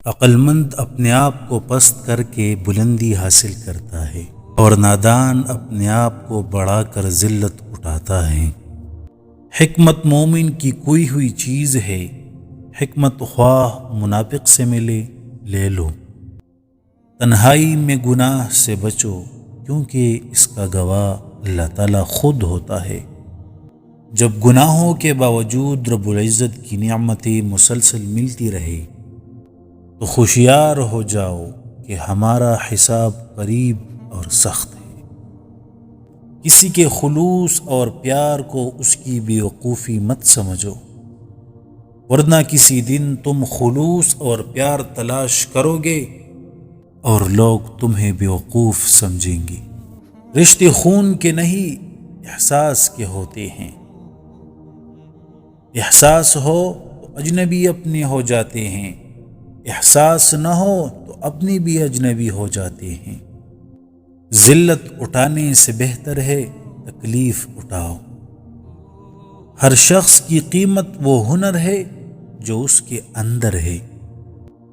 عقل مند اپنے آپ کو پست کر کے بلندی حاصل کرتا ہے اور نادان اپنے آپ کو بڑھا کر ذلت اٹھاتا ہے۔ حکمت مومن کی کوئی ہوئی چیز ہے، حکمت خواہ منافق سے ملے لے لو۔ تنہائی میں گناہ سے بچو کیونکہ اس کا گواہ اللہ تعالیٰ خود ہوتا ہے۔ جب گناہوں کے باوجود رب العزت کی نعمتیں مسلسل ملتی رہے تو ہوشیار ہو جاؤ کہ ہمارا حساب قریب اور سخت ہے۔ کسی کے خلوص اور پیار کو اس کی بے وقوفی مت سمجھو، ورنہ کسی دن تم خلوص اور پیار تلاش کرو گے اور لوگ تمہیں بے وقوف سمجھیں گے۔ رشتے خون کے نہیں احساس کے ہوتے ہیں۔ احساس ہو تو اجنبی اپنے ہو جاتے ہیں، احساس نہ ہو تو اپنے بھی اجنبی ہو جاتے ہیں۔ ذلت اٹھانے سے بہتر ہے تکلیف اٹھاؤ۔ ہر شخص کی قیمت وہ ہنر ہے جو اس کے اندر ہے۔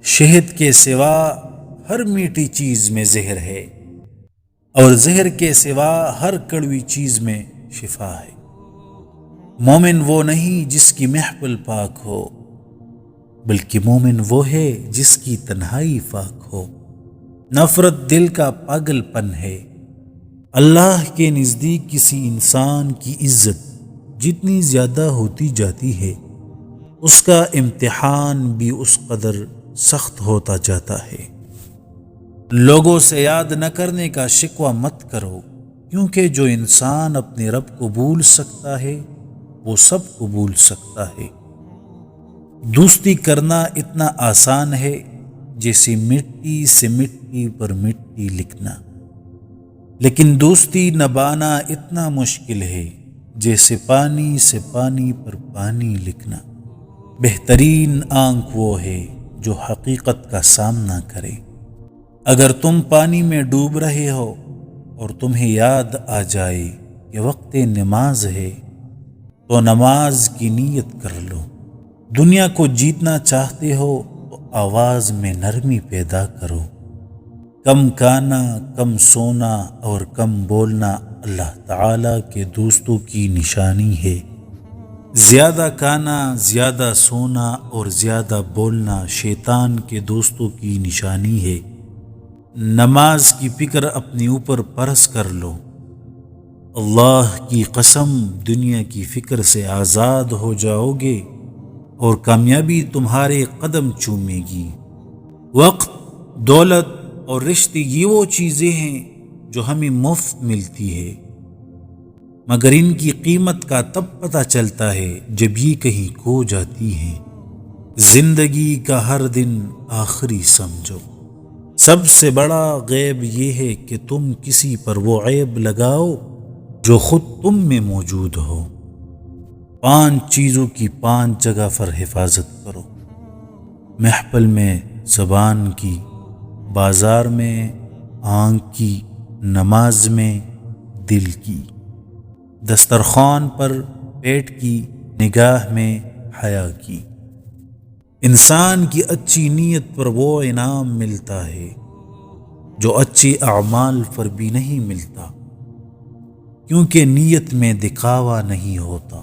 شہد کے سوا ہر میٹھی چیز میں زہر ہے اور زہر کے سوا ہر کڑوی چیز میں شفا ہے۔ مومن وہ نہیں جس کی محفل پاک ہو، بلکہ مومن وہ ہے جس کی تنہائی پاک ہو۔ نفرت دل کا پاگل پن ہے۔ اللہ کے نزدیک کسی انسان کی عزت جتنی زیادہ ہوتی جاتی ہے اس کا امتحان بھی اس قدر سخت ہوتا جاتا ہے۔ لوگوں سے یاد نہ کرنے کا شکوہ مت کرو، کیونکہ جو انسان اپنے رب کو بھول سکتا ہے وہ سب کو بھول سکتا ہے۔ دوستی کرنا اتنا آسان ہے جیسے مٹی سے مٹی پر مٹی لکھنا، لیکن دوستی نبھانا اتنا مشکل ہے جیسے پانی سے پانی پر پانی لکھنا۔ بہترین آنکھ وہ ہے جو حقیقت کا سامنا کرے۔ اگر تم پانی میں ڈوب رہے ہو اور تمہیں یاد آ جائے کہ وقت نماز ہے تو نماز کی نیت کر لو۔ دنیا کو جیتنا چاہتے ہو تو آواز میں نرمی پیدا کرو۔ کم کھانا، کم سونا اور کم بولنا اللہ تعالیٰ کے دوستوں کی نشانی ہے۔ زیادہ کھانا، زیادہ سونا اور زیادہ بولنا شیطان کے دوستوں کی نشانی ہے۔ نماز کی فکر اپنے اوپر فرض کر لو۔ اللہ کی قسم دنیا کی فکر سے آزاد ہو جاؤ گے اور کامیابی تمہارے قدم چومے گی۔ وقت، دولت اور رشتے یہ وہ چیزیں ہیں جو ہمیں مفت ملتی ہے، مگر ان کی قیمت کا تب پتہ چلتا ہے جب یہ کہیں کھو جاتی ہیں۔ زندگی کا ہر دن آخری سمجھو۔ سب سے بڑا غیب یہ ہے کہ تم کسی پر وہ عیب لگاؤ جو خود تم میں موجود ہو۔ 5 چیزوں کی 5 جگہ پر حفاظت کرو: محفل میں زبان کی، بازار میں آنکھ کی، نماز میں دل کی، دسترخوان پر پیٹ کی، نگاہ میں حیا کی۔ انسان کی اچھی نیت پر وہ انعام ملتا ہے جو اچھے اعمال پر بھی نہیں ملتا، کیونکہ نیت میں دکھاوا نہیں ہوتا۔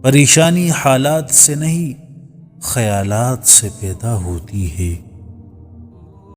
پریشانی حالات سے نہیں خیالات سے پیدا ہوتی ہے۔